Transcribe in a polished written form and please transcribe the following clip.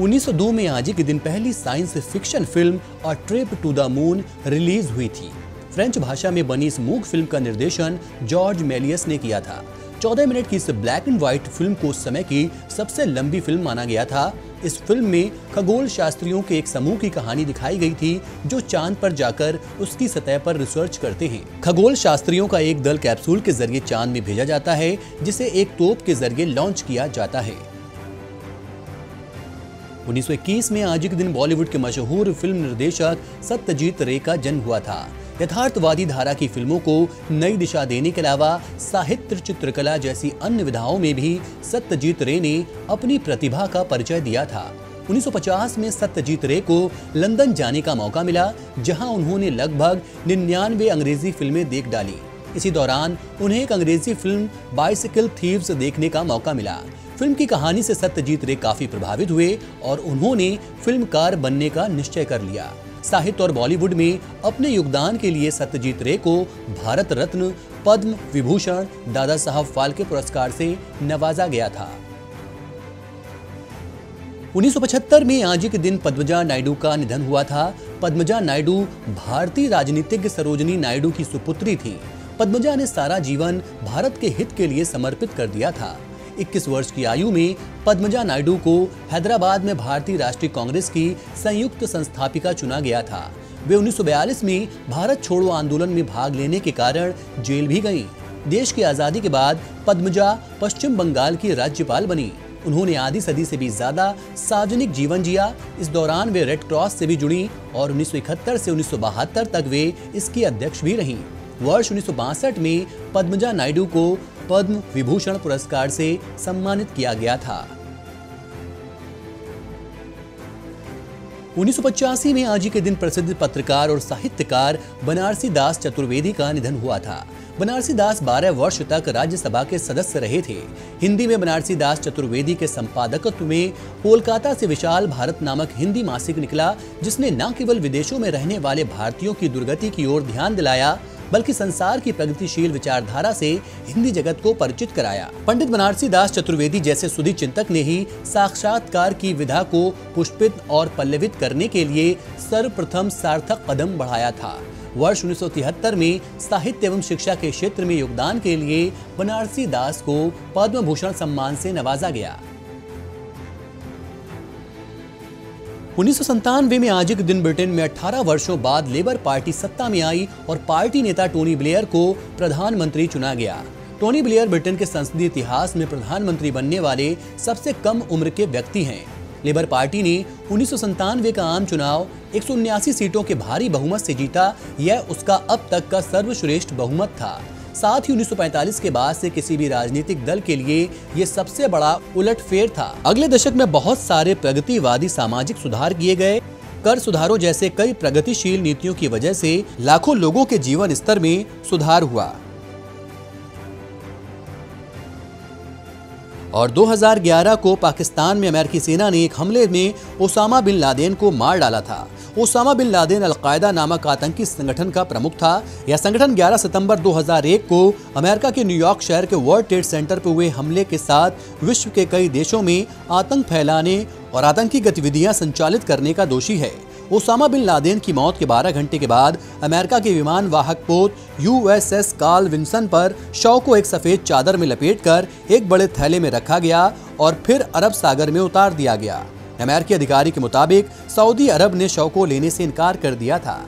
1902 में आज ही के दिन पहली science fiction film a trip to the moon release हुई थी। फ्रेंच भाषा में बनी इस मूक फिल्म का निर्देशन जॉर्ज मेलियस ने किया था। 14 मिनट की इस ब्लैक एंड व्हाइट फिल्म को उस समय की सबसे लंबी फिल्म माना गया था। इस फिल्म में खगोल शास्त्रियों के एक समूह की कहानी दिखाई गई थी जो चांद पर जाकर उसकी सतह पर रिसर्च करते हैं। खगोल शास्त्रियों का एक दल कैप्सूल के जरिए चांद में भेजा जाता है जिसे एक तोप के जरिए लॉन्च किया जाता है। 1921 में आज के दिन बॉलीवुड के मशहूर फिल्म निर्देशक सत्यजीत रे का जन्म हुआ था। यथार्थवादी धारा की फिल्मों को नई दिशा देने के अलावा साहित्य, चित्रकला जैसी अन्य विधाओं में भी सत्यजीत रे ने अपनी प्रतिभा का परिचय दिया था। 1950 में सत्यजीत रे को लंदन जाने का मौका मिला, जहां उन्होंने लगभग 99 अंग्रेजी फिल्में देख डाली। इसी दौरान उन्हें एक अंग्रेजी फिल्म बाइसिकल थीव्स देखने का मौका मिला। फिल्म की कहानी से सत्यजीत रे काफी प्रभावित हुए और उन्होंने फिल्मकार बनने का निश्चय कर लिया। साहित्य और बॉलीवुड में अपने योगदान के लिए सत्यजीत रे को भारत रत्न, पद्म विभूषण, दादा साहब फाल्के पुरस्कार से नवाजा गया था। 1975 में आज के दिन पद्मजा नायडू का निधन हुआ था। पद्मजा नायडू भारतीय राजनीतिज्ञ सरोजिनी नायडू की सुपुत्री थी। पद्मजा ने सारा जीवन भारत के हित के लिए समर्पित कर दिया था। 21 वर्ष की आयु में पद्मजा नायडू को हैदराबाद में भारतीय राष्ट्रीय कांग्रेस की संयुक्त संस्थापिका चुना गया था। वे 1942 में भारत छोड़ो आंदोलन में भाग लेने के कारण जेल भी गईं। देश की आजादी के बाद पद्मजा पश्चिम बंगाल की राज्यपाल बनी। उन्होंने आधी सदी से भी ज्यादा सार्वजनिक जीवन जिया। इस दौरान वे रेड क्रॉस से भी जुड़ी और 1971 से 1972 तक वे इसकी अध्यक्ष भी रहीं। वर्ष 1962 में पद्मजा नायडू को पद्म विभूषण पुरस्कार से सम्मानित किया गया था। 1985 में आज ही के दिन प्रसिद्ध पत्रकार और साहित्यकार बनारसी दास चतुर्वेदी का निधन हुआ था। बनारसी दास 12 वर्ष तक राज्यसभा के सदस्य रहे थे। हिंदी में बनारसी दास चतुर्वेदी के संपादकत्व में कोलकाता से विशाल भारत नामक हिंदी मासिक निकला, जिसने न केवल विदेशों में रहने वाले भारतीयों की दुर्गति की ओर ध्यान दिलाया, बल्कि संसार की प्रगतिशील विचारधारा से हिंदी जगत को परिचित कराया। पंडित बनारसी दास चतुर्वेदी जैसे सुधी चिंतक ने ही साक्षात्कार की विधा को पुष्पित और पल्लवित करने के लिए सर्वप्रथम सार्थक कदम बढ़ाया था। वर्ष 1973 में साहित्य एवं शिक्षा के क्षेत्र में योगदान के लिए बनारसी दास को पद्म भूषण सम्मान से नवाजा गया। 1997 में आज के दिन ब्रिटेन में 18 वर्षों बाद लेबर पार्टी सत्ता में आई और पार्टी नेता टोनी ब्लेयर को प्रधानमंत्री चुना गया। टोनी ब्लेयर ब्रिटेन के संसदीय इतिहास में प्रधानमंत्री बनने वाले सबसे कम उम्र के व्यक्ति हैं। लेबर पार्टी ने 1997 का आम चुनाव 179 सीटों के भारी बहुमत से जीता। यह उसका अब तक का सर्वश्रेष्ठ बहुमत था। साथ ही 1945 के बाद से किसी भी राजनीतिक दल के लिए ये सबसे बड़ा उलटफेर था। अगले दशक में बहुत सारे प्रगतिवादी सामाजिक सुधार किए गए। कर सुधारों जैसे कई प्रगतिशील नीतियों की वजह से लाखों लोगों के जीवन स्तर में सुधार हुआ। और 2011 को पाकिस्तान में अमेरिकी सेना ने एक हमले में ओसामा बिन लादेन को मार डाला था। ओसामा बिन लादेन अल-कायदा नामक आतंकी संगठन का प्रमुख था। यह संगठन 11 सितंबर 2001 को अमेरिका के न्यूयॉर्क शहर के वर्ल्ड ट्रेड सेंटर पर हुए हमले के साथ विश्व के कई देशों में आतंक फैलाने और आतंकी गतिविधियां संचालित करने का दोषी है। ओसामा बिन लादेन की मौत के 12 घंटे के बाद अमेरिका के विमान वाहक पोत USS कार्ल विन्सन पर शव को एक सफेद चादर में लपेटकर एक बड़े थैले में रखा गया और फिर अरब सागर में उतार दिया गया। अमेरिकी अधिकारी के मुताबिक सऊदी अरब ने शव को लेने से इनकार कर दिया था।